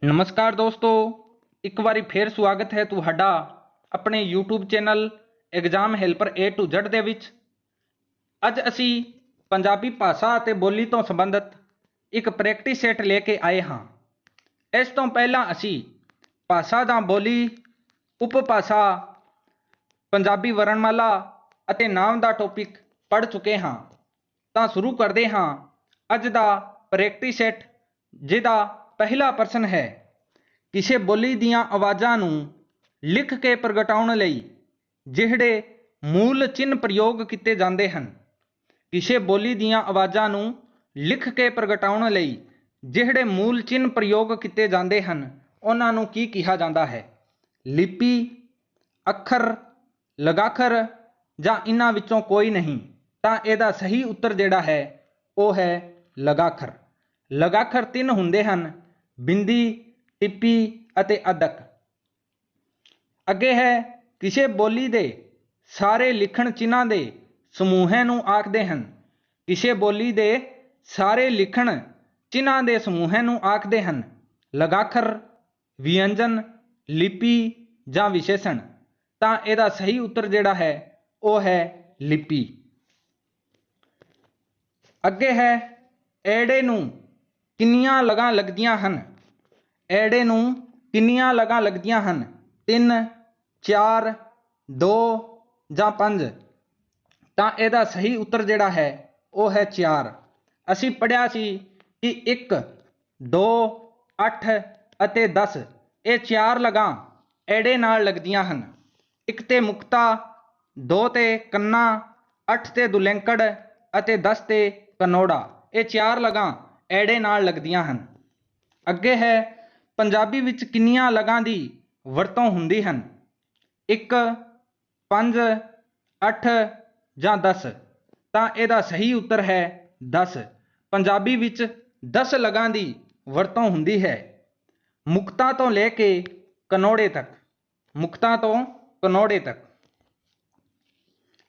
नमस्कार दोस्तों, एक बारी फिर स्वागत है तुहाडा अपने YouTube channel exam helper A to Z ਦੇ ਵਿੱਚ। ਅੱਜ ਅਸੀਂ ਪੰਜਾਬੀ ਭਾਸ਼ਾ ਅਤੇ ਬੋਲੀ ਤੋਂ ਸੰਬੰਧਿਤ ਇੱਕ ਪ੍ਰੈਕਟਿਸ ਸੈੱਟ ਲੈ ਕੇ ਆਏ ਹਾਂ। ਇਸ ਤੋਂ ਪਹਿਲਾਂ ਅਸੀਂ ਭਾਸ਼ਾ ਜਾਂ ਬੋਲੀ, ਉਪਭਾਸ਼ਾ, ਪੰਜਾਬੀ ਵਰਣਮਾਲਾ ਅਤੇ ਨਾਮ ਦਾ ਟੌਪਿਕ ਪੜ੍ਹ ਚੁੱਕੇ ਹਾਂ। ਤਾਂ ਸ਼ੁਰੂ ਕਰਦੇ ਹਾਂ ਅੱਜ ਦਾ ਪ੍ਰੈਕਟਿਸ ਸੈੱਟ, ਜਿਹਦਾ ਪਹਿਲਾ ਪ੍ਰਸ਼ਨ है। किसी बोली दियां आवाज़ां नूं लिख के प्रगटाउण लई जिहड़े मूल चिन्ह प्रयोग किए जाते हैं। किसी बोली दियां आवाज़ां नूं लिख के प्रगटाउण लई जिहड़े मूल चिन्ह प्रयोग किए जाते हैं उन्हां नूं की कहा जाता है? लिपि, अखर, लगाखर जां इन्हां विचों कोई नहीं। तां इहदा सही उत्तर जिहड़ा है वह है लगाखर। लगाखर तीन हुंदे हन, बिंदी, टिप्पी ਅਤੇ ਅਦਕ। ਅੱਗੇ ਹੈ ਕਿਸੇ ਬੋਲੀ ਦੇ ਸਾਰੇ ਲਿਖਣ ਚਿੰਨ੍ਹਾਂ ਦੇ ਸਮੂਹਾਂ ਨੂੰ ਆਖਦੇ ਹਨ। ਕਿਸੇ ਬੋਲੀ ਦੇ ਸਾਰੇ ਲਿਖਣ ਚਿੰਨ੍ਹਾਂ ਦੇ ਸਮੂਹਾਂ ਨੂੰ ਆਖਦੇ ਹਨ ਲਗਾਖਰ, ਵਿਅੰਜਨ, ਲਿਪੀ ਜਾਂ ਵਿਸ਼ੇਸ਼ਣ। ਤਾਂ ਇਹਦਾ ਸਹੀ ਉੱਤਰ ਜਿਹੜਾ ਹੈ ਉਹ ਹੈ ਲਿਪੀ। ਅੱਗੇ ਹੈ ਐੜੇ ਨੂੰ ਕਿੰਨੀਆਂ ਲਗਾਂ ਲੱਗਦੀਆਂ ਹਨ? ਐੜੇ ਨੂੰ ਕਿੰਨੀਆਂ ਲਗਾਂ ਲੱਗਦੀਆਂ ਹਨ? 3, 4, 2 ਜਾਂ 5। ਤਾਂ ਇਹਦਾ ਸਹੀ ਉੱਤਰ ਜਿਹੜਾ ਹੈ ਉਹ ਹੈ 4। ਅਸੀਂ ਪੜ੍ਹਿਆ ਸੀ ਕਿ 1, 2, 8 ਅਤੇ 10 ਇਹ 4 ਲਗਾਂ ਐੜੇ ਨਾਲ ਲੱਗਦੀਆਂ ਹਨ। 1 ਤੇ ਮੁਕਤਾ, 2 ਤੇ ਕੰਨਾ, 8 ਤੇ ਦੁਲੈਂਕੜ ਅਤੇ 10 ਤੇ ਕਨੋੜਾ। ਇਹ 4 ਲਗਾਂ ਐੜੇ ਨਾਲ ਲੱਗਦੀਆਂ ਹਨ। ਅੱਗੇ ਹੈ ਪੰਜਾਬੀ ਵਿੱਚ ਕਿੰਨੀਆਂ ਲਗਾਂ ਦੀ ਵਰਤੋਂ ਹੁੰਦੀ ਹਨ? 1, 5, 8 ਜਾਂ 10। ਤਾਂ ਇਹਦਾ ਸਹੀ ਉੱਤਰ ਹੈ 10। ਪੰਜਾਬੀ ਵਿੱਚ 10 ਲਗਾਂ ਦੀ ਵਰਤੋਂ ਹੁੰਦੀ ਹੈ, ਮੁਕਤਾ ਤੋਂ ਲੈ ਕੇ ਕਨੋੜੇ ਤੱਕ। ਮੁਕਤਾ ਤੋਂ ਕਨੋੜੇ ਤੱਕ।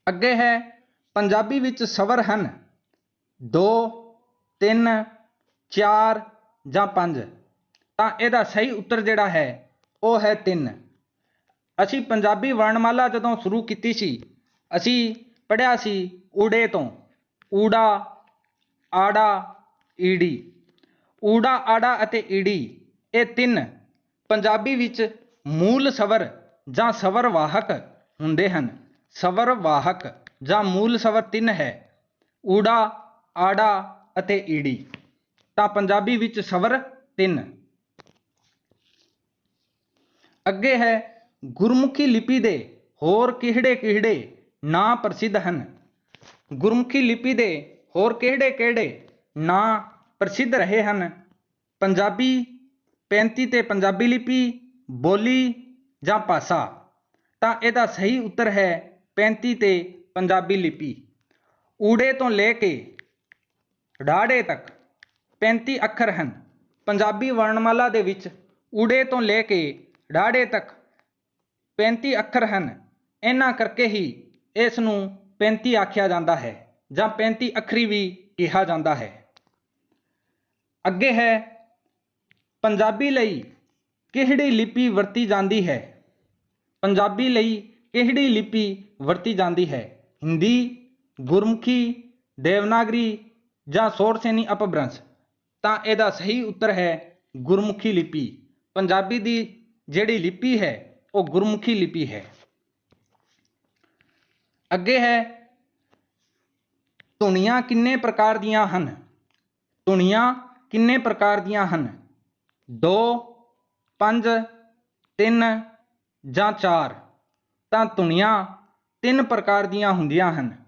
ਅੱਗੇ ਹੈ ਪੰਜਾਬੀ ਵਿੱਚ ਸਵਰ ਹਨ 2, 3, 4 ਜਾਂ 5। ਤਾਂ ਇਹਦਾ ਸਹੀ ਉੱਤਰ ਜਿਹੜਾ ਹੈ ਉਹ ਹੈ 3। ਅਸੀਂ ਪੰਜਾਬੀ ਵਰਣਮਾਲਾ ਜਦੋਂ ਸ਼ੁਰੂ ਕੀਤੀ ਸੀ ਅਸੀਂ ਪੜ੍ਹਿਆ ਸੀ ਊੜੇ ਤੋਂ। ਊੜਾ, ਆੜਾ, ਈੜੀ। ਊੜਾ, ਆੜਾ ਅਤੇ ਈੜੀ ਇਹ ਤਿੰਨ ਪੰਜਾਬੀ ਵਿੱਚ ਮੂਲ ਸਵਰ ਜਾਂ ਸਵਰ ਵਾਹਕ ਹੁੰਦੇ ਹਨ। ਸਵਰ ਵਾਹਕ ਜਾਂ ਮੂਲ ਸਵਰ 3 ਹੈ, ਊੜਾ, ਆੜਾ ਅਤੇ ਈੜੀ। ਤਾਂ ਪੰਜਾਬੀ ਵਿੱਚ ਸਵਰ 3। ਅੱਗੇ ਹੈ ਗੁਰਮੁਖੀ ਲਿਪੀ ਦੇ ਹੋਰ ਕਿਹੜੇ-ਕਿਹੜੇ ਨਾਂ ਪ੍ਰਸਿੱਧ ਹਨ? ਗੁਰਮੁਖੀ ਲਿਪੀ ਦੇ ਹੋਰ ਕਿਹੜੇ-ਕਿਹੜੇ ਨਾਂ ਪ੍ਰਸਿੱਧ ਰਹੇ ਹਨ? ਪੰਜਾਬੀ, 35 ਤੇ ਪੰਜਾਬੀ ਲਿਪੀ, ਬੋਲੀ ਜਾਂ ਭਾਸ਼ਾ। ਤਾਂ ਇਹਦਾ ਸਹੀ ਉੱਤਰ ਹੈ 35 ਤੇ ਪੰਜਾਬੀ ਲਿਪੀ। ਊੜੇ ਤੋਂ ਲੈ ਕੇ ੜਾੜੇ ਤੱਕ 35 ਅੱਖਰ ਹਨ। ਪੰਜਾਬੀ ਵਰਣਮਾਲਾ ਦੇ ਵਿੱਚ ਊੜੇ ਤੋਂ ਲੈ ਕੇ ੜਾੜੇ ਤੱਕ 35 ਅੱਖਰ ਹਨ। ਇਹਨਾਂ ਕਰਕੇ ਹੀ ਇਸ ਨੂੰ 35 ਆਖਿਆ ਜਾਂਦਾ ਹੈ ਜਾਂ 35 ਅੱਖਰੀ ਵੀ ਕਿਹਾ ਜਾਂਦਾ ਹੈ। ਅੱਗੇ ਹੈ ਪੰਜਾਬੀ ਲਈ ਕਿਹੜੀ ਲਿਪੀ ਵਰਤੀ ਜਾਂਦੀ ਹੈ? ਪੰਜਾਬੀ ਲਈ ਕਿਹੜੀ ਲਿਪੀ ਵਰਤੀ ਜਾਂਦੀ ਹੈ? ਹਿੰਦੀ, ਗੁਰਮੁਖੀ, ਦੇਵਨਾਗਰੀ ਜਾਂ ਸੌਰਸੇਨੀ ਅਪਭ੍ਰੰਸ਼। ਤਾਂ ਇਹਦਾ ਸਹੀ ਉੱਤਰ ਹੈ ਗੁਰਮੁਖੀ ਲਿਪੀ। ਪੰਜਾਬੀ ਦੀ ਜਿਹੜੀ ਲਿਪੀ ਹੈ ਉਹ ਗੁਰਮੁਖੀ ਲਿਪੀ ਹੈ। ਅੱਗੇ ਹੈ ਧੁਨੀਆਂ ਕਿੰਨੇ ਪ੍ਰਕਾਰ ਦੀਆਂ ਹਨ? ਧੁਨੀਆਂ ਕਿੰਨੇ ਪ੍ਰਕਾਰ ਦੀਆਂ ਹਨ? 2, 5, 3 ਜਾਂ 4। ਤਾਂ ਧੁਨੀਆਂ 3 ਪ੍ਰਕਾਰ ਦੀਆਂ ਹੁੰਦੀਆਂ ਹਨ।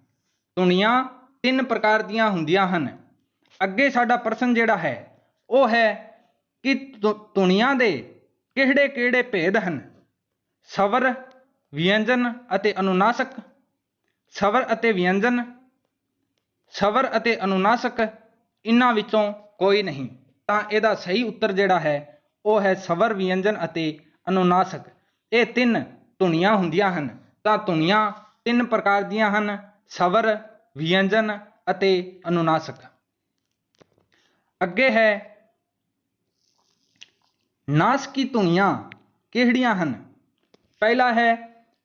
ਧੁਨੀਆਂ 3 ਪ੍ਰਕਾਰ ਦੀਆਂ ਹੁੰਦੀਆਂ ਹਨ। ਅੱਗੇ ਸਾਡਾ ਪ੍ਰਸ਼ਨ ਜਿਹੜਾ ਹੈ ਉਹ ਹੈ ਕਿ ਧੁਨੀਆਂ ਦੇ ਕਿਹੜੇ-ਕਿਹੜੇ ਭੇਦ ਹਨ? ਸਵਰ, ਵਿਅੰਜਨ ਅਤੇ ਅਨੁਨਾਸਕ। ਸਵਰ ਅਤੇ ਵਿਅੰਜਨ, ਸਵਰ ਅਤੇ ਅਨੁਨਾਸਕ ਇਹਨਾਂ ਵਿੱਚੋਂ ਕੋਈ ਨਹੀਂ। ਤਾਂ ਇਹਦਾ ਸਹੀ ਉੱਤਰ ਜਿਹੜਾ ਹੈ ਉਹ ਹੈ ਸਵਰ, ਵਿਅੰਜਨ ਅਤੇ ਅਨੁਨਾਸਕ। ਇਹ 3 ਧੁਨੀਆਂ ਹੁੰਦੀਆਂ ਹਨ। ਤਾਂ ਧੁਨੀਆਂ 3 ਪ੍ਰਕਾਰ ਦੀਆਂ ਹਨ, ਸਵਰ, ਵਿਅੰਜਨ ਅਤੇ ਅਨੁਨਾਸਕ। ਅੱਗੇ ਹੈ ਨਾਸ ਕੀ ਧੁਨੀਆਂ ਕਿਹੜੀਆਂ ਹਨ? ਪਹਿਲਾ ਹੈ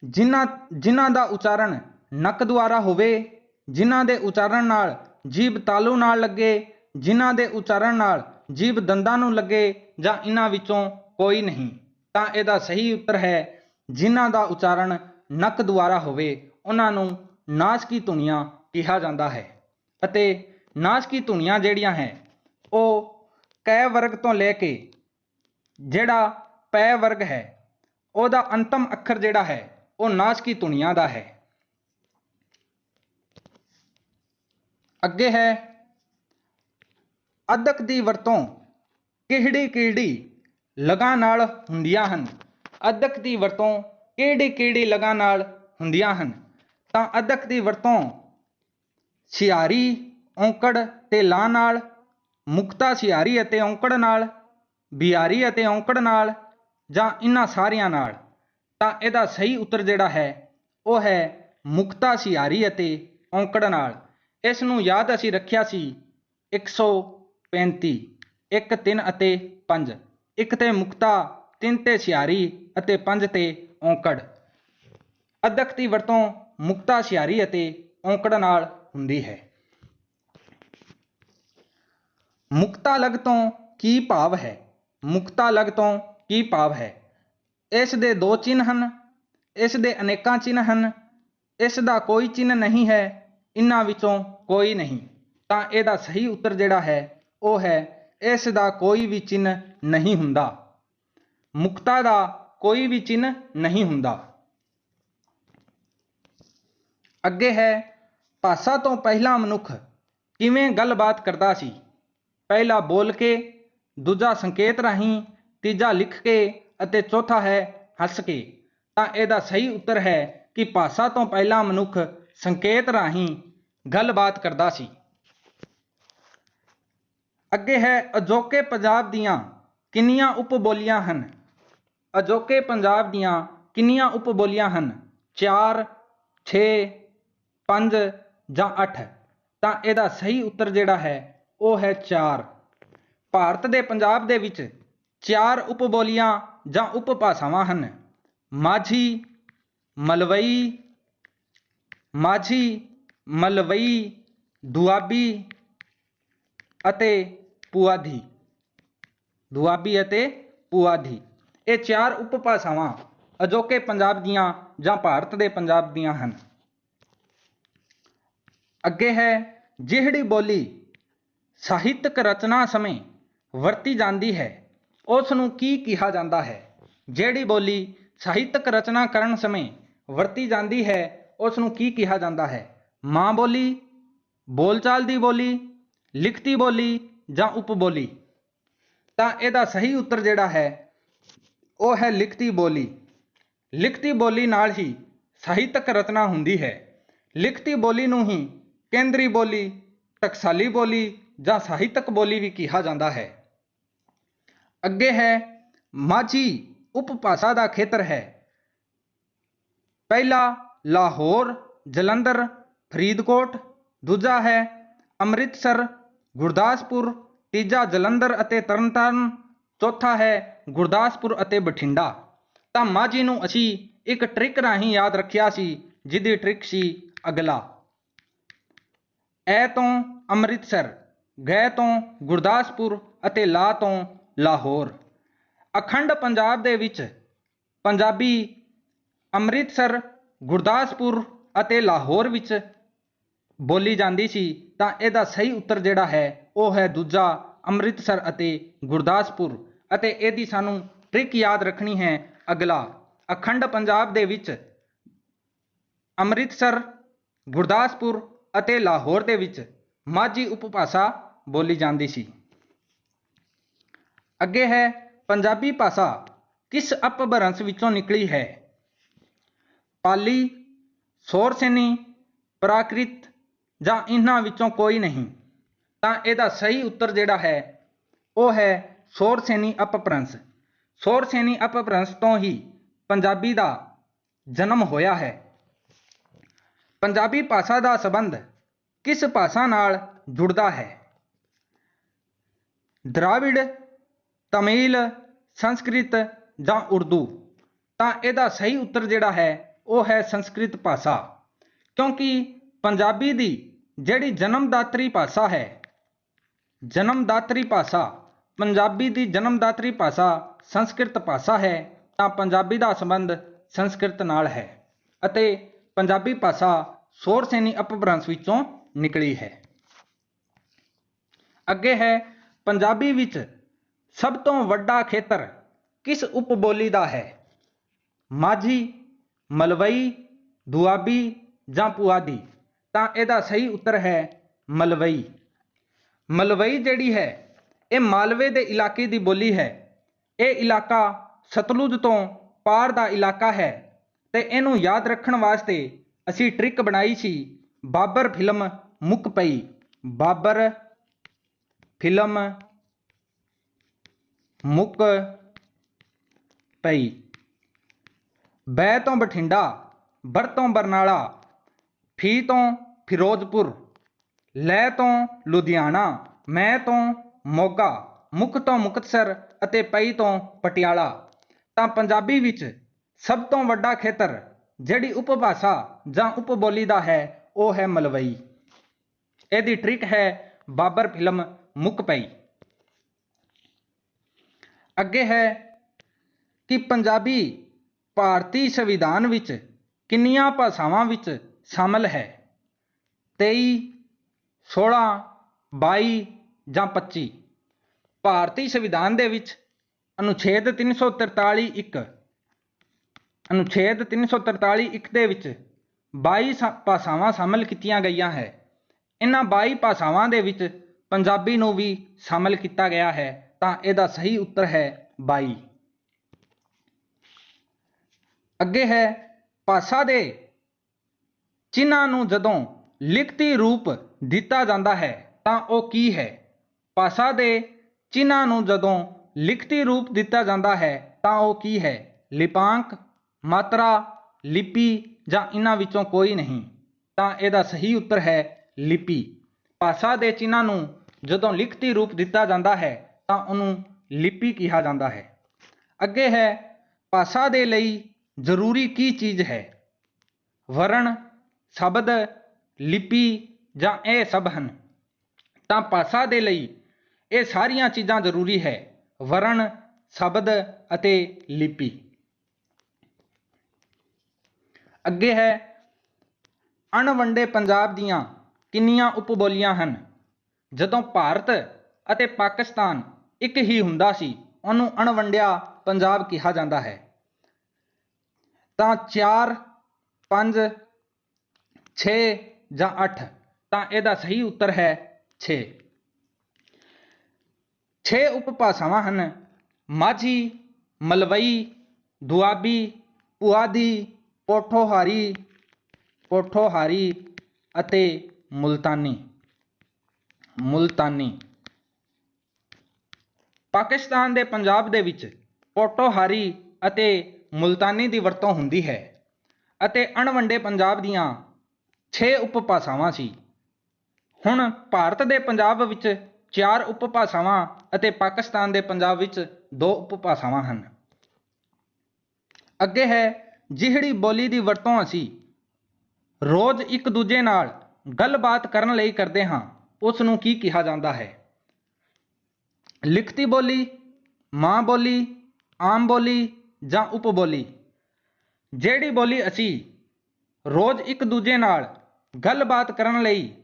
ਜਿਨ੍ਹਾਂ ਦਾ ਉਚਾਰਨ ਨੱਕ ਦੁਆਰਾ ਹੋਵੇ, ਜਿਨ੍ਹਾਂ ਦੇ ਉਚਾਰਨ ਨਾਲ ਜੀਭ ਤਾਲੂ ਨਾਲ ਲੱਗੇ, ਜਿਨ੍ਹਾਂ ਦੇ ਉਚਾਰਨ ਨਾਲ ਜੀਭ ਦੰਦਾਂ ਨੂੰ ਲੱਗੇ, ਜਾਂ ਇਹਨਾਂ ਵਿੱਚੋਂ ਕੋਈ ਨਹੀਂ। ਤਾਂ ਇਹਦਾ ਸਹੀ ਉੱਤਰ ਹੈ ਜਿਨ੍ਹਾਂ ਦਾ ਉਚਾਰਨ ਨੱਕ ਦੁਆਰਾ ਹੋਵੇ ਉਹਨਾਂ ਨੂੰ ਨਾਸ ਕੀ ਧੁਨੀਆਂ ਕਿਹਾ ਜਾਂਦਾ ਹੈ। ਅਤੇ ਨਾਸ ਕੀ ਧੁਨੀਆਂ ਜਿਹੜੀਆਂ ਹੈ ਉਹ ਕੈ ਵਰਗ ਤੋਂ ਲੈ ਕੇ ਜਿਹੜਾ ਪੈ ਵਰਗ ਹੈ ਉਹਦਾ ਅੰਤਮ ਅੱਖਰ ਜਿਹੜਾ ਹੈ ਉਹ ਨਾਸ ਕੀ ਧੁਨੀਆਂ ਦਾ ਹੈ। ਅੱਗੇ ਹੈ ਅੱਧਕ ਦੀ ਵਰਤੋਂ ਕਿਹੜੀ ਕਿਹੜੀ ਲਗਾਂ ਨਾਲ ਹੁੰਦੀਆਂ ਹਨ? ਅੱਧਕ ਦੀ ਵਰਤੋਂ ਕਿਹੜੀ ਕਿਹੜੀ ਲਗਾਂ ਨਾਲ ਹੁੰਦੀਆਂ ਹਨ? ਤਾਂ ਅੱਧਕ ਦੀ ਵਰਤੋਂ ਸਿਹਾਰੀ, ਔਂਕੜ ਤੇ ਲਾਂ ਨਾਲ, ਮੁਕਤਾ ਸਿਹਾਰੀ ਅਤੇ ਔਂਕੜ ਨਾਲ, ਬਿਹਾਰੀ ਅਤੇ ਔਂਕੜ ਨਾਲ, ਜਾਂ ਇਹਨਾਂ ਸਾਰਿਆਂ ਨਾਲ। ਤਾਂ ਇਹਦਾ ਸਹੀ ਉੱਤਰ ਜਿਹੜਾ ਹੈ ਉਹ ਹੈ ਮੁਕਤਾ ਸਿਹਾਰੀ ਅਤੇ ਔਂਕੜ ਨਾਲ। ਇਸ ਨੂੰ ਯਾਦ ਅਸੀਂ ਰੱਖਿਆ ਸੀ 135 1 3 ਅਤੇ 5, 1 ਤੇ ਮੁਕਤਾ, 3 ਤੇ ਸਿਹਾਰੀ ਅਤੇ 5 ਤੇ ਔਂਕੜ। ਅੱਧਕ ਦੀ ਵਰਤੋਂ ਮੁਕਤਾ ਸਿਹਾਰੀ ਅਤੇ ਔਂਕੜ ਨਾਲ ਹੁੰਦੀ ਹੈ। ਮੁਕਤਾ ਲਗ ਤੋਂ ਕੀ ਭਾਵ ਹੈ? ਮੁਕਤਾ ਲਗ ਤੋਂ ਕੀ ਭਾਵ ਹੈ? ਇਸ ਦੇ ਦੋ ਚਿੰਨ੍ਹ ਹਨ, ਇਸ ਦੇ ਅਨੇਕਾਂ ਚਿੰਨ੍ਹ ਹਨ, ਇਸ ਦਾ ਕੋਈ ਚਿੰਨ੍ਹ ਨਹੀਂ ਹੈ, ਇਹਨਾਂ ਵਿੱਚੋਂ ਕੋਈ ਨਹੀਂ। ਤਾਂ ਇਹਦਾ ਸਹੀ ਉੱਤਰ ਜਿਹੜਾ ਹੈ ਉਹ ਹੈ ਇਸ ਦਾ ਕੋਈ ਵੀ ਚਿੰਨ੍ਹ ਨਹੀਂ ਹੁੰਦਾ। ਮੁਕਤਾ ਦਾ ਕੋਈ ਵੀ ਚਿੰਨ੍ਹ ਨਹੀਂ ਹੁੰਦਾ। ਅੱਗੇ ਹੈ ਭਾਸ਼ਾ ਤੋਂ ਪਹਿਲਾਂ ਮਨੁੱਖ ਕਿਵੇਂ ਗੱਲਬਾਤ ਕਰਦਾ ਸੀ? ਪਹਿਲਾ ਬੋਲ ਕੇ, ਦੂਜਾ ਸੰਕੇਤ ਰਾਹੀਂ, ਤੀਜਾ ਲਿਖ ਕੇ ਅਤੇ ਚੌਥਾ ਹੈ ਹੱਸ ਕੇ। ਤਾਂ ਇਹਦਾ ਸਹੀ ਉੱਤਰ ਹੈ ਕਿ ਭਾਸ਼ਾ ਤੋਂ ਪਹਿਲਾਂ ਮਨੁੱਖ ਸੰਕੇਤ ਰਾਹੀਂ ਗੱਲਬਾਤ ਕਰਦਾ ਸੀ। ਅੱਗੇ ਹੈ ਅਜੋਕੇ ਪੰਜਾਬ ਦੀਆਂ ਕਿੰਨੀਆਂ ਉਪਬੋਲੀਆਂ ਹਨ? ਅਜੋਕੇ ਪੰਜਾਬ ਦੀਆਂ ਕਿੰਨੀਆਂ ਉਪਬੋਲੀਆਂ ਹਨ? 4, 6, 5 ਜਾਂ 8। ਤਾਂ ਇਹਦਾ ਸਹੀ ਉੱਤਰ ਜਿਹੜਾ ਹੈ ਉਹ ਹੈ 4। ਭਾਰਤ ਦੇ ਪੰਜਾਬ ਦੇ ਵਿੱਚ 4 ਉਪਬੋਲੀਆਂ ਜਾਂ ਉਪਭਾਸ਼ਾਵਾਂ ਹਨ। ਮਲਵਈ, ਦੁਆਬੀ ਅਤੇ ਪੁਆਧੀ। ਇਹ 4 ਉਪਭਾਸ਼ਾਵਾਂ ਅਜੋਕੇ ਪੰਜਾਬ ਦੀਆਂ ਜਾਂ ਭਾਰਤ ਦੇ ਪੰਜਾਬ ਦੀਆਂ ਹਨ। ਅੱਗੇ ਹੈ ਜਿਹੜੀ ਬੋਲੀ ਸਾਹਿਤਕ ਰਚਨਾ ਸਮੇਂ ਵਰਤੀ ਜਾਂਦੀ ਹੈ ਉਸ ਨੂੰ ਕੀ ਕਿਹਾ ਜਾਂਦਾ ਹੈ? ਜਿਹੜੀ ਬੋਲੀ ਸਾਹਿਤਕ ਰਚਨਾ ਕਰਨ ਸਮੇਂ ਵਰਤੀ ਜਾਂਦੀ ਹੈ ਉਸ ਨੂੰ ਕੀ ਕਿਹਾ ਜਾਂਦਾ ਹੈ? ਮਾਂ ਬੋਲੀ, ਬੋਲਚਾਲ ਦੀ ਬੋਲੀ, ਲਿਖਤੀ ਬੋਲੀ ਜਾਂ ਉਪਬੋਲੀ। ਤਾਂ ਇਹਦਾ ਸਹੀ ਉੱਤਰ ਜਿਹੜਾ ਹੈ ਉਹ ਹੈ ਲਿਖਤੀ ਬੋਲੀ। ਲਿਖਤੀ ਬੋਲੀ ਨਾਲ ਹੀ ਸਾਹਿਤਕ ਰਚਨਾ ਹੁੰਦੀ ਹੈ। ਲਿਖਤੀ ਬੋਲੀ ਨੂੰ ਹੀ ਕੇਂਦਰੀ ਬੋਲੀ, ਟਕਸਾਲੀ ਬੋਲੀ ਜਾਂ ਸਾਹਿਤਕ ਬੋਲੀ ਵੀ ਕਿਹਾ ਜਾਂਦਾ ਹੈ। ਅੱਗੇ ਹੈ ਮਾਝੀ ਉਪਭਾਸ਼ਾ ਦਾ ਖੇਤਰ ਹੈ। ਪਹਿਲਾ ਲਾਹੌਰ, ਜਲੰਧਰ, ਫਰੀਦਕੋਟ, ਦੂਜਾ ਹੈ ਅੰਮ੍ਰਿਤਸਰ, ਗੁਰਦਾਸਪੁਰ, ਤੀਜਾ ਜਲੰਧਰ ਅਤੇ ਤਰਨਤਾਰਨ, ਚੌਥਾ ਹੈ ਗੁਰਦਾਸਪੁਰ ਅਤੇ ਬਠਿੰਡਾ। ਤਾਂ ਮਾਝੀ ਨੂੰ ਅਸੀਂ ਇੱਕ ਟ੍ਰਿਕ ਰਾਹੀਂ ਯਾਦ ਰੱਖਿਆ ਸੀ ਜਿਹਦੀ ਟ੍ਰਿਕ ਸੀ ਅਗਲਾ। ਐ ਤੋਂ ਅੰਮ੍ਰਿਤਸਰ, ਗੈ ਤੋਂ ਗੁਰਦਾਸਪੁਰ ਅਤੇ ਲਾ ਤੋਂ ਲਾਹੌਰ। ਅਖੰਡ ਪੰਜਾਬ ਦੇ ਵਿੱਚ ਪੰਜਾਬੀ ਅੰਮ੍ਰਿਤਸਰ, ਗੁਰਦਾਸਪੁਰ ਅਤੇ ਲਾਹੌਰ ਵਿੱਚ ਬੋਲੀ ਜਾਂਦੀ ਸੀ। ਤਾਂ ਇਹਦਾ ਸਹੀ ਉੱਤਰ ਜਿਹੜਾ ਹੈ ਉਹ ਹੈ ਦੂਜਾ, ਅੰਮ੍ਰਿਤਸਰ ਅਤੇ ਗੁਰਦਾਸਪੁਰ। ਅਤੇ ਇਹਦੀ ਸਾਨੂੰ ਟ੍ਰਿਕ ਯਾਦ ਰੱਖਣੀ ਹੈ ਅਗਲਾ। ਅਖੰਡ ਪੰਜਾਬ ਦੇ ਵਿੱਚ ਅੰਮ੍ਰਿਤਸਰ, ਗੁਰਦਾਸਪੁਰ ਅਤੇ ਲਾਹੌਰ ਦੇ ਵਿੱਚ ਮਾਝੀ ਉਪਭਾਸ਼ਾ ਬੋਲੀ ਜਾਂਦੀ ਸੀ। ਅੱਗੇ ਹੈ ਪੰਜਾਬੀ ਭਾਸ਼ਾ ਕਿਸ ਅਪਭ੍ਰੰਸ਼ ਵਿੱਚੋਂ ਨਿਕਲੀ ਹੈ? ਪਾਲੀ, ਸੌਰਸੇਨੀ, ਪ੍ਰਾਕ੍ਰਿਤ ਜਾਂ ਇਹਨਾਂ ਵਿੱਚੋਂ ਕੋਈ ਨਹੀਂ। ਤਾਂ ਇਹਦਾ ਸਹੀ ਉੱਤਰ ਜਿਹੜਾ ਹੈ ਉਹ ਹੈ ਸੌਰਸੇਨੀ ਅਪਭ੍ਰੰਸ਼। ਸੌਰਸੇਨੀ ਅਪਭ੍ਰੰਸ਼ ਤੋਂ ਹੀ ਪੰਜਾਬੀ ਦਾ ਜਨਮ ਹੋਇਆ ਹੈ। ਪੰਜਾਬੀ ਭਾਸ਼ਾ ਦਾ ਸੰਬੰਧ ਕਿਸ ਭਾਸ਼ਾ ਨਾਲ ਜੁੜਦਾ ਹੈ? ਦਰਾਵਿੜ, ਤਮਿਲ, संस्कृत ਜਾਂ ਉਰਦੂ। ਤਾਂ ਇਹਦਾ ਸਹੀ ਉੱਤਰ ਜਿਹੜਾ ਹੈ ਉਹ ਹੈ ਸੰਸਕ੍ਰਿਤ ਭਾਸ਼ਾ, ਕਿਉਂਕਿ ਪੰਜਾਬੀ ਦੀ ਜਿਹੜੀ ਜਨਮਦਾਤਰੀ ਭਾਸ਼ਾ ਹੈ, ਜਨਮਦਾਤਰੀ ਭਾਸ਼ਾ, ਪੰਜਾਬੀ ਦੀ ਜਨਮਦਾਤਰੀ ਭਾਸ਼ਾ ਸੰਸਕ੍ਰਿਤ ਭਾਸ਼ਾ ਹੈ। ਤਾਂ ਪੰਜਾਬੀ ਦਾ ਸੰਬੰਧ ਸੰਸਕ੍ਰਿਤ ਨਾਲ ਹੈ ਅਤੇ ਪੰਜਾਬੀ ਭਾਸ਼ਾ ਸੌਰ ਸੈਣੀ ਅਪਭ੍ਰੰਸ਼ ਵਿੱਚੋਂ ਨਿਕਲੀ ਹੈ। ਅੱਗੇ ਹੈ ਪੰਜਾਬੀ ਵਿੱਚ ਸਭ ਤੋਂ ਵੱਡਾ ਖੇਤਰ किस उपबोली का है? माझी, मलवई, दुआबी ਜਾਂ पुआधी। ਤਾਂ ਇਹਦਾ ਸਹੀ ਉੱਤਰ ਹੈ ਮਲਵਈ। ਮਲਵਈ ਜਿਹੜੀ ਹੈ ਇਹ ਮਾਲਵੇ ਦੇ ਇਲਾਕੇ ਦੀ ਬੋਲੀ ਹੈ। ਇਹ ਇਲਾਕਾ ਸਤਲੁਜ ਤੋਂ ਪਾਰ ਦਾ ਇਲਾਕਾ ਹੈ ਤੇ ਇਹਨੂੰ ਯਾਦ ਰੱਖਣ ਵਾਸਤੇ ਅਸੀਂ ਟ੍ਰਿਕ ਬਣਾਈ ਸੀ। ਬਾਬਰ ਫਿਲਮ ਮੁੱਕ ਪਈ, ਬਾਬਰ ਫਿਲਮ ਮੁੱਕ ਪਈ। ਬੈ ਤੋਂ ਬਠਿੰਡਾ, ਬਰ ਤੋਂ ਬਰਨਾਲਾ, ਫੀ ਤੋਂ ਫਿਰੋਜ਼ਪੁਰ, ਲੈ ਤੋਂ ਲੁਧਿਆਣਾ, ਮੈਂ ਤੋਂ ਮੋਗਾ, ਮੁੱਖ ਤੋਂ ਮੁਕਤਸਰ ਅਤੇ ਪਈ ਤੋਂ ਪਟਿਆਲਾ। ਤਾਂ ਪੰਜਾਬੀ ਵਿੱਚ ਸਭ ਤੋਂ ਵੱਡਾ ਖੇਤਰ ਜਿਹੜੀ ਉਪਭਾਸ਼ਾ ਜਾਂ ਉਪਬੋਲੀ ਦਾ ਹੈ ਉਹ ਹੈ ਮਲਵਈ। ਇਹਦੀ ਟ੍ਰਿਕ ਹੈ ਬਾਬਰ ਫਿਲਮ ਮੁੱਕ ਪਈ। ਅੱਗੇ ਹੈ ਕਿ ਪੰਜਾਬੀ ਭਾਰਤੀ ਸੰਵਿਧਾਨ ਵਿੱਚ ਕਿੰਨੀਆਂ ਭਾਸ਼ਾਵਾਂ ਵਿੱਚ ਸ਼ਾਮਲ ਹੈ? 23, 16, 22 ਜਾਂ 25। ਭਾਰਤੀ ਸੰਵਿਧਾਨ ਦੇ ਵਿੱਚ ਅਨੁਛੇਦ 343 1 ਅਨੁਛੇਦ 343 1 ਦੇ ਵਿੱਚ 22 ਭਾਸ਼ਾਵਾਂ ਸ਼ਾਮਲ ਕੀਤੀਆਂ ਗਈਆਂ ਹੈ। ਇਹਨਾਂ 22 ਭਾਸ਼ਾਵਾਂ ਦੇ ਵਿੱਚ ਪੰਜਾਬੀ ਨੂੰ ਵੀ ਸ਼ਾਮਲ ਕੀਤਾ ਗਿਆ ਹੈ। ਤਾਂ ਇਹਦਾ ਸਹੀ ਉੱਤਰ ਹੈ 22। ਅੱਗੇ ਹੈ ਭਾਸ਼ਾ ਦੇ ਚਿੰਨ੍ਹਾਂ ਨੂੰ ਜਦੋਂ ਲਿਖਤੀ ਰੂਪ ਦਿੱਤਾ ਜਾਂਦਾ ਹੈ ਤਾਂ ਉਹ ਕੀ ਹੈ? ਭਾਸ਼ਾ ਦੇ ਚਿੰਨ੍ਹਾਂ ਨੂੰ ਜਦੋਂ ਲਿਖਤੀ ਰੂਪ ਦਿੱਤਾ ਜਾਂਦਾ ਹੈ ਤਾਂ ਉਹ ਕੀ ਹੈ? ਲਿਪਾਂਕ, ਮਾਤਰਾ, ਲਿਪੀ ਜਾਂ ਇਹਨਾਂ ਵਿੱਚੋਂ ਕੋਈ ਨਹੀਂ। ਤਾਂ ਇਹਦਾ ਸਹੀ ਉੱਤਰ ਹੈ ਲਿਪੀ। ਭਾਸ਼ਾ ਦੇ ਚਿੰਨ੍ਹਾਂ ਨੂੰ ਜਦੋਂ ਲਿਖਤੀ ਰੂਪ ਦਿੱਤਾ ਜਾਂਦਾ ਹੈ ਤਾਂ ਉਹਨੂੰ ਲਿਪੀ ਕਿਹਾ ਜਾਂਦਾ ਹੈ। ਅੱਗੇ ਹੈ ਭਾਸ਼ਾ ਦੇ ਲਈ ਜ਼ਰੂਰੀ ਕੀ ਚੀਜ਼ ਹੈ? ਵਰਣ, ਸ਼ਬਦ, ਲਿਪੀ ਜਾਂ ਇਹ ਸਭ ਹਨ। ਤਾਂ ਭਾਸ਼ਾ ਦੇ ਲਈ ਇਹ ਸਾਰੀਆਂ ਚੀਜ਼ਾਂ ਜ਼ਰੂਰੀ ਹੈ, ਵਰਣ, ਸ਼ਬਦ ਅਤੇ ਲਿਪੀ। ਅੱਗੇ ਹੈ ਅਣਵੰਡੇ ਪੰਜਾਬ ਦੀਆਂ ਕਿੰਨੀਆਂ ਉਪਬੋਲੀਆਂ ਹਨ? ਜਦੋਂ ਭਾਰਤ ਅਤੇ ਪਾਕਿਸਤਾਨ ਇੱਕ ਹੀ ਹੁੰਦਾ ਸੀ ਉਹਨੂੰ ਅਣਵੰਡਿਆ ਪੰਜਾਬ ਕਿਹਾ ਜਾਂਦਾ ਹੈ। ਤਾਂ 4, 5, 6 ਜਾਂ 8। ਤਾਂ ਇਹਦਾ ਸਹੀ ਉੱਤਰ ਹੈ 6। 6 ਉਪਭਾਸ਼ਾਵਾਂ ਹਨ: ਮਾਝੀ, ਮਲਵਈ, ਦੁਆਬੀ, ਪੁਆਧੀ, ਪੋਠੋਹਾਰੀ ਅਤੇ ਮੁਲਤਾਨੀ। ਪਾਕਿਸਤਾਨ ਦੇ ਪੰਜਾਬ ਦੇ ਵਿੱਚ ਪੋਠੋਹਾਰੀ ਅਤੇ ਮੁਲਤਾਨੀ ਦੀ ਵਰਤੋਂ ਹੁੰਦੀ ਹੈ ਅਤੇ ਅਣਵੰਡੇ ਪੰਜਾਬ ਦੀਆਂ 6 ਉਪਭਾਸ਼ਾਵਾਂ ਸੀ। ਹੁਣ ਭਾਰਤ ਦੇ ਪੰਜਾਬ ਵਿੱਚ 4 ਉਪਭਾਸ਼ਾਵਾਂ ਅਤੇ ਪਾਕਿਸਤਾਨ ਦੇ ਪੰਜਾਬ ਵਿੱਚ 2 ਉਪਭਾਸ਼ਾਵਾਂ ਹਨ। ਅੱਗੇ ਹੈ ਜਿਹੜੀ ਬੋਲੀ ਦੀ ਵਰਤੋਂ ਅਸੀਂ ਰੋਜ਼ ਇੱਕ ਦੂਜੇ ਨਾਲ ਗੱਲਬਾਤ ਕਰਨ ਲਈ ਕਰਦੇ ਹਾਂ ਉਸ ਨੂੰ ਕੀ ਕਿਹਾ ਜਾਂਦਾ ਹੈ? ਲਿਖਤੀ ਬੋਲੀ, ਮਾਂ ਬੋਲੀ, ਆਮ ਬੋਲੀ ਜਾਂ ਉਪਬੋਲੀ। ਜਿਹੜੀ ਬੋਲੀ ਅਸੀਂ ਰੋਜ਼ ਇੱਕ ਦੂਜੇ ਨਾਲ ਗੱਲਬਾਤ ਕਰਨ ਲਈ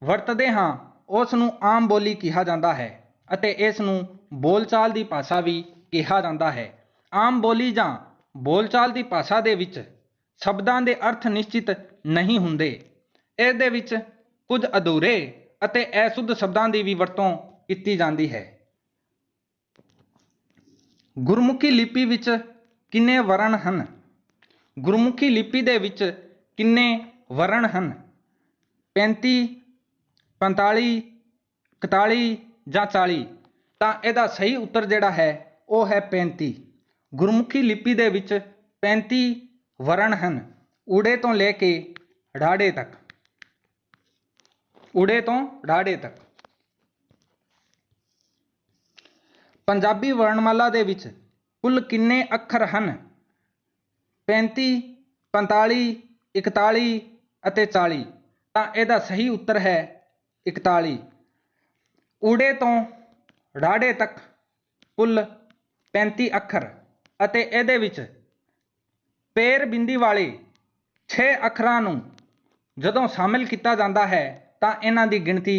ਵਰਤਦੇ ਹਾਂ ਉਸ ਨੂੰ ਆਮ ਬੋਲੀ ਕਿਹਾ ਜਾਂਦਾ ਹੈ ਅਤੇ ਇਸ ਨੂੰ ਬੋਲਚਾਲ ਦੀ ਭਾਸ਼ਾ ਵੀ ਕਿਹਾ ਜਾਂਦਾ ਹੈ। ਆਮ ਬੋਲੀ ਜਾਂ ਬੋਲਚਾਲ ਦੀ ਭਾਸ਼ਾ ਦੇ ਵਿੱਚ ਸ਼ਬਦਾਂ ਦੇ ਅਰਥ ਨਿਸ਼ਚਿਤ ਨਹੀਂ ਹੁੰਦੇ। ਇਸ ਦੇ ਵਿੱਚ ਕੁਝ ਅਧੂਰੇ ਅਤੇ ਅਸ਼ੁੱਧ ਸ਼ਬਦਾਂ ਦੀ ਵੀ ਵਰਤੋਂ ਕੀਤੀ ਜਾਂਦੀ ਹੈ। ਗੁਰਮੁਖੀ ਲਿਪੀ ਵਿੱਚ ਕਿੰਨੇ ਵਰਣ ਹਨ? ਗੁਰਮੁਖੀ ਲਿਪੀ ਦੇ ਵਿੱਚ ਕਿੰਨੇ ਵਰਣ ਹਨ? 35, 45, 41 ਜਾਂ 40। ਤਾਂ ਇਹਦਾ ਸਹੀ ਉੱਤਰ ਜਿਹੜਾ ਹੈ ਉਹ ਹੈ 35। ਗੁਰਮੁਖੀ ਲਿਪੀ ਦੇ ਵਿੱਚ 35 ਵਰਣ ਹਨ, ਊੜੇ ਤੋਂ ਲੈ ਕੇ ੜਾੜੇ ਤੱਕ। ਊੜੇ ਤੋਂ ੜਾੜੇ ਤੱਕ। ਪੰਜਾਬੀ ਵਰਣਮਾਲਾ ਦੇ ਵਿੱਚ ਕੁੱਲ ਕਿੰਨੇ ਅੱਖਰ ਹਨ? 35, 45, 41 ਅਤੇ 40। ਤਾਂ ਇਹਦਾ ਸਹੀ ਉੱਤਰ ਹੈ 41। ਊੜੇ ਤੋਂ ਰਾੜੇ ਤੱਕ ਕੁੱਲ 35 ਅੱਖਰ ਅਤੇ ਇਹਦੇ ਵਿੱਚ ਪੇਰ ਬਿੰਦੀ ਵਾਲੇ 6 ਅੱਖਰਾਂ ਨੂੰ ਜਦੋਂ ਸ਼ਾਮਿਲ ਕੀਤਾ ਜਾਂਦਾ ਹੈ ਤਾਂ ਇਹਨਾਂ ਦੀ ਗਿਣਤੀ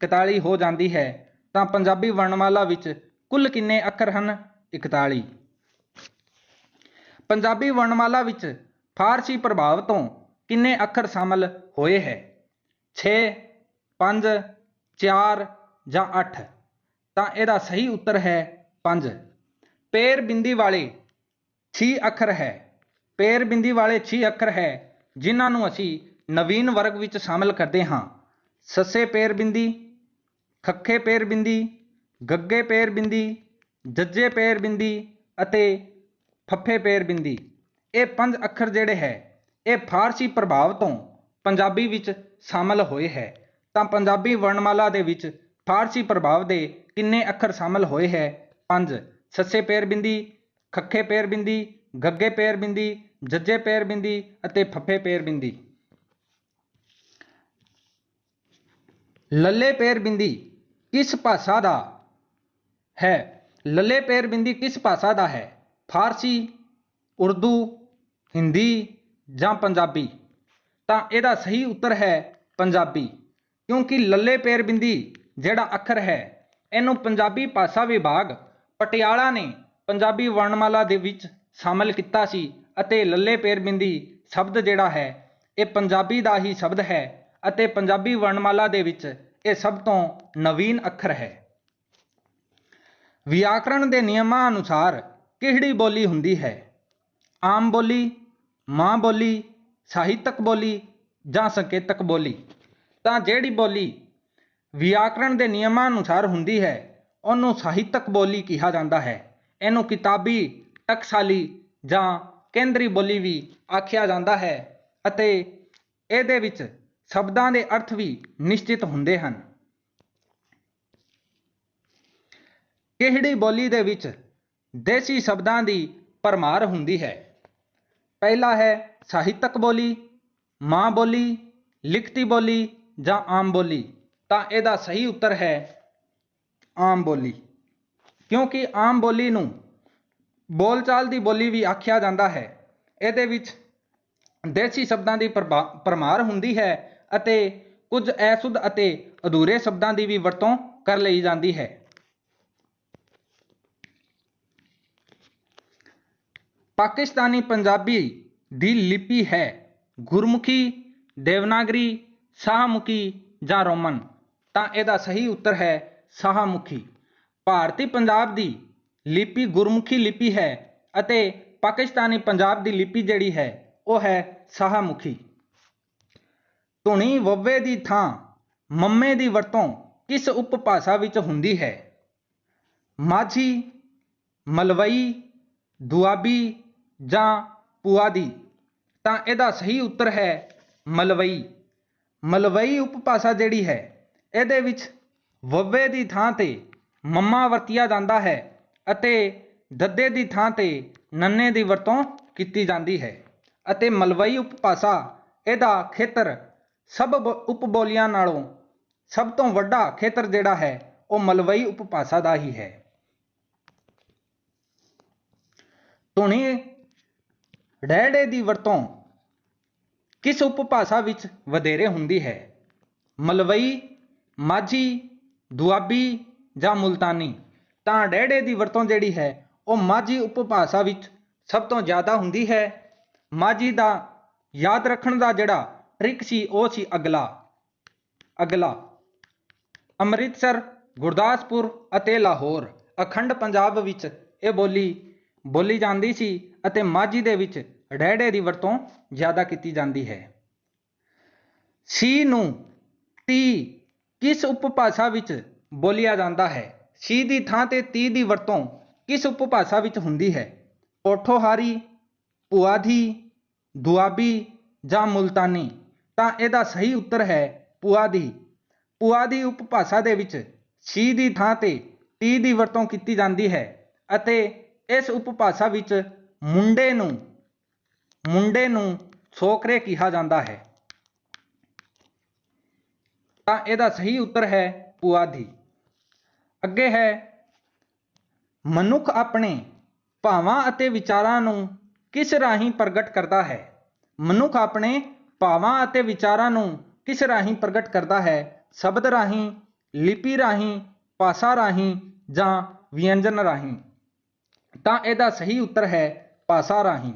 41 ਹੋ ਜਾਂਦੀ ਹੈ। ਤਾਂ ਪੰਜਾਬੀ ਵਰਣਮਾਲਾ ਵਿੱਚ ਕੁੱਲ ਕਿੰਨੇ ਅੱਖਰ ਹਨ? 41। ਪੰਜਾਬੀ ਵਰਣਮਾਲਾ ਵਿੱਚ ਫਾਰਸੀ ਪ੍ਰਭਾਵ ਤੋਂ ਕਿੰਨੇ ਅੱਖਰ ਸ਼ਾਮਲ ਹੋਏ ਹੈ? 6, 5, 4 ਜਾਂ 8। ਤਾਂ ਇਹਦਾ ਸਹੀ ਉੱਤਰ ਹੈ 5। ਪੇਰ ਬਿੰਦੀ ਵਾਲੇ 6 ਅੱਖਰ ਹੈ। ਪੇਰ ਬਿੰਦੀ ਵਾਲੇ 6 ਅੱਖਰ ਹੈ ਜਿਨ੍ਹਾਂ ਨੂੰ ਅਸੀਂ ਨਵੀਨ ਵਰਗ ਵਿੱਚ ਸ਼ਾਮਲ ਕਰਦੇ ਹਾਂ। ਸੱਸੇ ਪੇਰ ਬਿੰਦੀ, ਖੱਖੇ ਪੇਰ ਬਿੰਦੀ, ਗੱਗੇ ਪੇਰ ਬਿੰਦੀ, ਜੱਜੇ ਪੇਰ ਬਿੰਦੀ ਅਤੇ ਫੱਫੇ ਪੇਰ ਬਿੰਦੀ। ਇਹ 5 ਅੱਖਰ ਜਿਹੜੇ ਹੈ ਇਹ ਫਾਰਸੀ ਪ੍ਰਭਾਵ ਤੋਂ ਪੰਜਾਬੀ ਵਿੱਚ ਸ਼ਾਮਲ ਹੋਏ ਹੈ। ਤਾਂ ਪੰਜਾਬੀ ਵਰਣਮਾਲਾ ਦੇ ਵਿੱਚ ਫਾਰਸੀ ਪ੍ਰਭਾਵ ਦੇ ਕਿੰਨੇ ਅੱਖਰ ਸ਼ਾਮਲ ਹੋਏ ਹੈ? 5। ਸੱਸੇ ਪੇਰ ਬਿੰਦੀ, ਖੱਖੇ ਪੇਰ ਬਿੰਦੀ, ਗੱਗੇ ਪੇਰ ਬਿੰਦੀ, ਜੱਜੇ ਪੇਰ ਬਿੰਦੀ ਅਤੇ ਫੱਫੇ ਪੇਰ ਬਿੰਦੀ। ਲੱਲੇ ਪੇਰ ਬਿੰਦੀ ਕਿਸ ਭਾਸ਼ਾ ਦਾ ਹੈ? ਲੱਲੇ ਪੇਰ ਬਿੰਦੀ ਕਿਸ ਭਾਸ਼ਾ ਦਾ ਹੈ? ਫਾਰਸੀ, ਉਰਦੂ, ਹਿੰਦੀ ਜਾਂ ਪੰਜਾਬੀ? ਤਾਂ ਇਹਦਾ ਸਹੀ ਉੱਤਰ ਹੈ ਪੰਜਾਬੀ, ਕਿਉਂਕਿ ਲੱਲੇ ਪੇਰ ਬਿੰਦੀ ਜਿਹੜਾ ਅੱਖਰ ਹੈ ਇਹਨੂੰ ਪੰਜਾਬੀ ਭਾਸ਼ਾ ਵਿਭਾਗ ਪਟਿਆਲਾ ਨੇ ਪੰਜਾਬੀ ਵਰਣਮਾਲਾ ਦੇ ਵਿੱਚ ਸ਼ਾਮਲ ਕੀਤਾ ਸੀ ਅਤੇ ਲੱਲੇ ਪੇਰ ਬਿੰਦੀ ਸ਼ਬਦ ਜਿਹੜਾ ਹੈ ਇਹ ਪੰਜਾਬੀ ਦਾ ਹੀ ਸ਼ਬਦ ਹੈ ਅਤੇ ਪੰਜਾਬੀ ਵਰਣਮਾਲਾ ਦੇ ਵਿੱਚ ਇਹ ਸਭ ਤੋਂ ਨਵੀਨ ਅੱਖਰ ਹੈ। ਵਿਆਕਰਣ ਦੇ ਨਿਯਮਾਂ ਅਨੁਸਾਰ ਕਿਹੜੀ ਬੋਲੀ ਹੁੰਦੀ ਹੈ? ਆਮ ਬੋਲੀ, ਮਾਂ ਬੋਲੀ, ਸਾਹਿਤਕ ਬੋਲੀ ਜਾਂ ਸੰਕੇਤਕ ਬੋਲੀ? ਤਾਂ ਜਿਹੜੀ ਬੋਲੀ ਵਿਆਕਰਣ ਦੇ ਨਿਯਮਾਂ ਅਨੁਸਾਰ ਹੁੰਦੀ ਹੈ ਉਹਨੂੰ ਸਾਹਿਤਕ ਬੋਲੀ ਕਿਹਾ ਜਾਂਦਾ ਹੈ। ਇਹਨੂੰ ਕਿਤਾਬੀ, ਟਕਸਾਲੀ ਜਾਂ ਕੇਂਦਰੀ ਬੋਲੀ ਵੀ ਆਖਿਆ ਜਾਂਦਾ ਹੈ ਅਤੇ ਇਹਦੇ ਵਿੱਚ ਸ਼ਬਦਾਂ ਦੇ ਅਰਥ ਵੀ ਨਿਸ਼ਚਿਤ ਹੁੰਦੇ ਹਨ। ਕਿਹੜੀ ਬੋਲੀ ਦੇ ਵਿੱਚ ਦੇਸੀ ਸ਼ਬਦਾਂ ਦੀ ਭਰਮਾਰ ਹੁੰਦੀ ਹੈ? ਪਹਿਲਾ ਹੈ ਸਾਹਿਤਕ ਬੋਲੀ, ਮਾਂ ਬੋਲੀ, ਲਿਖਤੀ ਬੋਲੀ ਜਾਂ ਆਮ ਬੋਲੀ? ਤਾਂ ਇਹਦਾ ਸਹੀ ਉੱਤਰ ਹੈ ਆਮ ਬੋਲੀ, ਕਿਉਂਕਿ ਆਮ ਬੋਲੀ ਨੂੰ ਬੋਲਚਾਲ ਦੀ ਬੋਲੀ ਵੀ ਆਖਿਆ ਜਾਂਦਾ ਹੈ। ਇਹਦੇ ਵਿੱਚ ਦੇਸੀ ਸ਼ਬਦਾਂ ਦੀ ਭਰਮਾਰ ਹੁੰਦੀ ਹੈ ਅਤੇ ਕੁਝ ਅਸ਼ੁੱਧ ਅਤੇ ਅਧੂਰੇ ਸ਼ਬਦਾਂ ਦੀ ਵੀ ਵਰਤੋਂ ਕਰ ਲਈ ਜਾਂਦੀ ਹੈ। ਪਾਕਿਸਤਾਨੀ ਪੰਜਾਬੀ ਦੀ ਲਿਪੀ ਹੈ ਗੁਰਮੁਖੀ, ਦੇਵਨਾਗਰੀ, ਸ਼ਾਹਮੁਖੀ ਜਾਂ ਰੋਮਨ? ਤਾਂ ਇਹਦਾ ਸਹੀ ਉੱਤਰ ਹੈ ਸ਼ਾਹਮੁਖੀ। ਭਾਰਤੀ ਪੰਜਾਬ ਦੀ ਲਿਪੀ ਗੁਰਮੁਖੀ ਲਿਪੀ ਹੈ ਅਤੇ ਪਾਕਿਸਤਾਨੀ ਪੰਜਾਬ ਦੀ ਲਿਪੀ ਜਿਹੜੀ ਹੈ ਉਹ ਹੈ ਸ਼ਾਹਮੁਖੀ। ਧੁਨੀ ਵੱਵੇ ਦੀ ਥਾਂ ਮੰਮੇ ਦੀ ਵਰਤੋਂ ਕਿਸ ਉਪਭਾਸ਼ਾ ਵਿੱਚ ਹੁੰਦੀ ਹੈ? ਮਾਝੀ, ਮਲਵਈ, ਦੁਆਬੀ ਜਾਂ ਪੁਆਧੀ? ਤਾਂ ਇਹਦਾ ਸਹੀ ਉੱਤਰ ਹੈ ਮਲਵਈ। ਮਲਵਈ ਉਪਭਾਸ਼ਾ ਜਿਹੜੀ ਹੈ ਇਹਦੇ ਵਿੱਚ ਵੱਵੇ ਦੀ ਥਾਂ ਤੇ ਮੰਮਾ ਵਰਤਿਆ ਜਾਂਦਾ ਹੈ ਅਤੇ ਦੱਦੇ ਦੀ ਥਾਂ ਤੇ ਨੰਨੇ ਦੀ ਵਰਤੋਂ ਕੀਤੀ ਜਾਂਦੀ ਹੈ ਅਤੇ ਮਲਵਈ ਉਪਭਾਸ਼ਾ ਇਹਦਾ ਖੇਤਰ ਸਭ ਉਪਬੋਲੀਆਂ ਨਾਲੋਂ ਸਭ ਤੋਂ ਵੱਡਾ ਖੇਤਰ ਜਿਹੜਾ ਹੈ ਉਹ ਮਲਵਈ ਉਪਭਾਸ਼ਾ ਦਾ ਹੀ ਹੈ। ਧੁਨੀ ੜੈੜੇ ਦੀ ਵਰਤੋਂ ਕਿਸ ਉਪਭਾਸ਼ਾ ਵਿੱਚ ਵਧੇਰੇ ਹੁੰਦੀ ਹੈ? ਮਲਵਈ, ਮਾਝੀ, ਦੁਆਬੀ ਜਾਂ ਮੁਲਤਾਨੀ? ਤਾਂ ੜੈੜੇ ਦੀ ਵਰਤੋਂ ਜਿਹੜੀ ਹੈ ਉਹ ਮਾਝੀ ਉਪਭਾਸ਼ਾ ਵਿੱਚ ਸਭ ਤੋਂ ਜ਼ਿਆਦਾ ਹੁੰਦੀ ਹੈ। ਮਾਝੀ ਦਾ ਯਾਦ ਰੱਖਣ ਦਾ ਜਿਹੜਾ ਟ੍ਰਿਕ ਸੀ ਉਹ ਸੀ ਅਗਲਾ। ਅੰਮ੍ਰਿਤਸਰ, ਗੁਰਦਾਸਪੁਰ ਅਤੇ ਲਾਹੌਰ ਅਖੰਡ ਪੰਜਾਬ ਵਿੱਚ ਇਹ ਬੋਲੀ ਜਾਂਦੀ ਸੀ ਅਤੇ ਮਾਝੀ ਦੇ ਵਿੱਚ ੜੈੜੇ ਦੀ ਵਰਤੋਂ ਜ਼ਿਆਦਾ ਕੀਤੀ ਜਾਂਦੀ ਹੈ। ਸੀ ਨੂੰ ਤੀ ਕਿਸ ਉਪਭਾਸ਼ਾ ਵਿੱਚ ਬੋਲਿਆ ਜਾਂਦਾ ਹੈ? ਸੀ ਦੀ ਥਾਂ ਤੇ ਤੀ ਦੀ ਵਰਤੋਂ ਕਿਸ ਉਪਭਾਸ਼ਾ ਵਿੱਚ ਹੁੰਦੀ ਹੈ? ਪੋਠੋਹਾਰੀ, ਪੁਆਧੀ, ਦੁਆਬੀ ਜਾਂ ਮੁਲਤਾਨੀ? ਤਾਂ ਇਹਦਾ ਸਹੀ ਉੱਤਰ ਹੈ ਪੁਆਧੀ। ਪੁਆਧੀ ਉਪਭਾਸ਼ਾ ਦੇ ਵਿੱਚ ਸੀ ਦੀ ਥਾਂ ਤੇ ਟੀ ਦੀ ਵਰਤੋਂ ਕੀਤੀ ਜਾਂਦੀ ਹੈ ਅਤੇ ਇਸ ਉਪਭਾਸ਼ਾ ਵਿੱਚ ਮੁੰਡੇ ਨੂੰ ਛੋਕਰੇ ਕਿਹਾ ਜਾਂਦਾ ਹੈ। ਤਾਂ ਇਹਦਾ ਸਹੀ ਉੱਤਰ ਹੈ ਪੁਆਧੀ। ਅੱਗੇ ਹੈ ਮਨੁੱਖ ਆਪਣੇ ਭਾਵਾਂ ਅਤੇ ਵਿਚਾਰਾਂ ਨੂੰ ਕਿਸ ਰਾਹੀਂ ਪ੍ਰਗਟ ਕਰਦਾ ਹੈ। ਮਨੁੱਖ ਆਪਣੇ ਭਾਵਾਂ ਅਤੇ ਵਿਚਾਰਾਂ ਨੂੰ ਕਿਸ ਰਾਹੀਂ ਪ੍ਰਗਟ ਕਰਦਾ ਹੈ? ਸ਼ਬਦ ਰਾਹੀਂ, ਲਿਪੀ ਰਾਹੀਂ, ਭਾਸ਼ਾ ਰਾਹੀਂ ਜਾਂ ਵਿਅੰਜਨ ਰਾਹੀਂ? ਤਾਂ ਇਹਦਾ ਸਹੀ ਉੱਤਰ ਹੈ ਭਾਸ਼ਾ ਰਾਹੀਂ।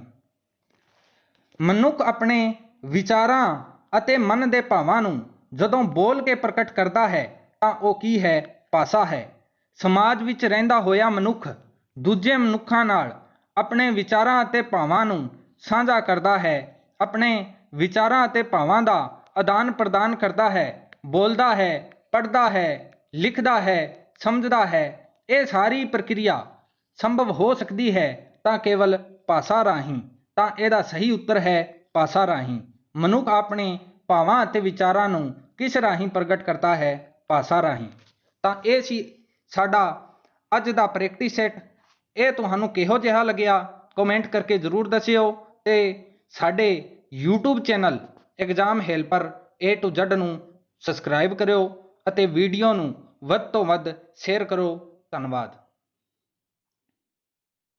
ਮਨੁੱਖ ਆਪਣੇ ਵਿਚਾਰਾਂ ਅਤੇ ਮਨ ਦੇ ਭਾਵਾਂ ਨੂੰ ਜਦੋਂ ਬੋਲ ਕੇ ਪ੍ਰਗਟ ਕਰਦਾ ਹੈ ਤਾਂ ਉਹ ਕੀ ਹੈ? ਭਾਸ਼ਾ ਹੈ। ਸਮਾਜ ਵਿੱਚ ਰਹਿੰਦਾ ਹੋਇਆ ਮਨੁੱਖ ਦੂਜੇ ਮਨੁੱਖਾਂ ਨਾਲ ਆਪਣੇ ਵਿਚਾਰਾਂ ਅਤੇ ਭਾਵਾਂ ਨੂੰ ਸਾਂਝਾ ਕਰਦਾ ਹੈ, ਆਪਣੇ ਵਿਚਾਰਾਂ ਅਤੇ ਭਾਵਾਂ ਦਾ ਆਦਾਨ ਪ੍ਰਦਾਨ ਕਰਦਾ ਹੈ, ਬੋਲਦਾ ਹੈ, ਪੜ੍ਹਦਾ ਹੈ, ਲਿਖਦਾ ਹੈ, ਸਮਝਦਾ ਹੈ। ਇਹ ਸਾਰੀ ਪ੍ਰਕਿਰਿਆ ਸੰਭਵ ਹੋ ਸਕਦੀ ਹੈ ਤਾਂ ਕੇਵਲ ਭਾਸ਼ਾ ਰਾਹੀਂ। ਤਾਂ ਇਹਦਾ ਸਹੀ ਉੱਤਰ ਹੈ ਭਾਸ਼ਾ ਰਾਹੀਂ। ਮਨੁੱਖ ਆਪਣੇ ਭਾਵਾਂ ਅਤੇ ਵਿਚਾਰਾਂ ਨੂੰ ਕਿਸ ਰਾਹੀਂ ਪ੍ਰਗਟ ਕਰਦਾ ਹੈ? ਭਾਸ਼ਾ ਰਾਹੀਂ। ਤਾਂ ਇਹ ਸੀ ਸਾਡਾ ਅੱਜ ਦਾ ਪ੍ਰੈਕਟਿਸ ਸੈੱਟ। ਇਹ ਤੁਹਾਨੂੰ ਕਿਹੋ ਜਿਹਾ ਲੱਗਿਆ ਕਮੈਂਟ ਕਰਕੇ ਜ਼ਰੂਰ ਦੱਸਿਓ ਤੇ ਸਾਡੇ YouTube channel exam helper A to Z ਨੂੰ ਸਬਸਕ੍ਰਾਈਬ ਕਰਿਓ ਅਤੇ ਵੀਡੀਓ ਨੂੰ ਵੱਧ ਤੋਂ ਵੱਧ ਸ਼ੇਅਰ ਕਰੋ। ਧੰਨਵਾਦ।